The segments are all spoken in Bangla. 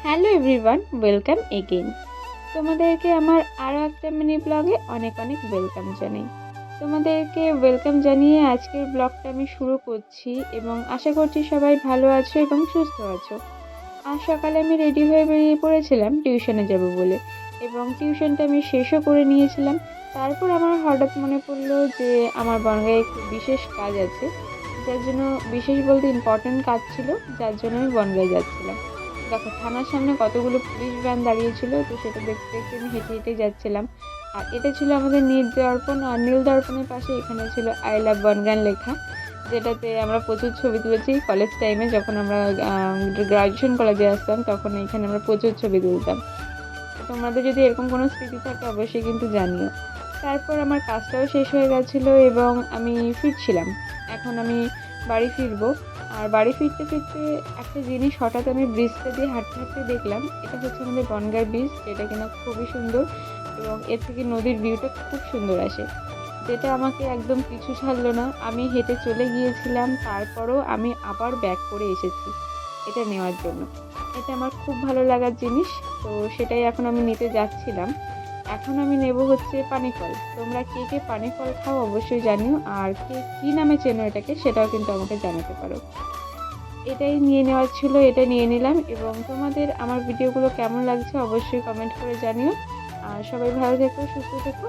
Hello everyone, welcome again. তোমাদেরকে আমার আরও একটা মিনি ব্লগে অনেক অনেক ওয়েলকাম জানাই। তোমাদেরকে ওয়েলকাম জানিয়ে আজকের ব্লগটা আমি শুরু করছি এবং আশা করছি সবাই ভালো আছো এবং সুস্থ আছো। আজ সকালে আমি রেডি হয়ে বেরিয়ে পড়েছিলাম টিউশনে যাব বলে, এবং টিউশনটা আমি শেষও করে নিয়েছিলাম। তারপর আমার হঠাৎ মনে পড়লো যে আমার বনগাঁয়ে একটু বিশেষ কাজ আছে, যার জন্য বিশেষ বলতে ইম্পর্ট্যান্ট কাজ ছিল, যার জন্য আমি বনগাঁয়ে যাচ্ছিলাম। দেখো, থানার সামনে কতগুলো পুলিশ ভ্যান দাঁড়িয়েছিল, তো সেটা দেখতে দেখতে আমি হেঁটে হেঁটে যাচ্ছিলাম। আর এটা ছিল আমাদের নীল দর্পণ, আর নীল দর্পণের পাশে এখানে ছিল আই লাভ বনগাঁ লেখা, যেটাতে আমরা প্রচুর ছবি তুলেছি কলেজ টাইমে। যখন আমরা গ্রাজুয়েশন কলেজে আসতাম তখন এখানে আমরা প্রচুর ছবি তুলতাম। তোমাদের যদি এরকম কোনো স্মৃতি থাকে অবশ্যই কিন্তু জানিও। তারপর আমার কাজটাও শেষ হয়ে গেছিলো এবং আমি ফিরছিলাম। এখন আমি বাড়ি ফিরবো। আর বাড়ি ফিরতে ফিরতে একটা জিনিস হঠাৎ আমি ব্রিজটা দিয়ে হাঁটতে হাঁটতে দেখলাম। এটা হচ্ছে আমাদের বনগাঁ ব্রিজ, যেটা কিনা খুবই সুন্দর এবং এর থেকে নদীর ভিউটা খুব সুন্দর আসে, যেটা আমাকে একদম পিছু ছাড়লো না। আমি হেঁটে চলে গিয়েছিলাম, তারপরও আমি আবার ব্যাক করে এসেছি এটা নেওয়ার জন্য। এটা আমার খুব ভালো লাগার জিনিস, তো সেটাই এখন আমি নিতে যাচ্ছিলাম। এখন আমি নেব হচ্ছে পানি ফল। তোমরা কে কে পানি ফল খাও অবশ্যই জানিও, আর কে কী নামে চেনো এটাকে সেটাও কিন্তু আমাকে জানাতে পারো। এটাই নিয়ে নেওয়ার ছিল, এটা নিয়ে নিলাম। এবং তোমাদের আমার ভিডিওগুলো কেমন লাগছে অবশ্যই কমেন্ট করে জানিও। আর সবাই ভালো থেকো, সুস্থ থেকো।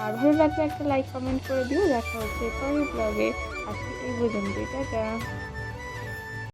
আর ভালো লাগলে একটা লাইক কমেন্ট করে দিও। দেখা হচ্ছে পরের ব্লগে। আজকে এই পর্যন্ত, টাটা।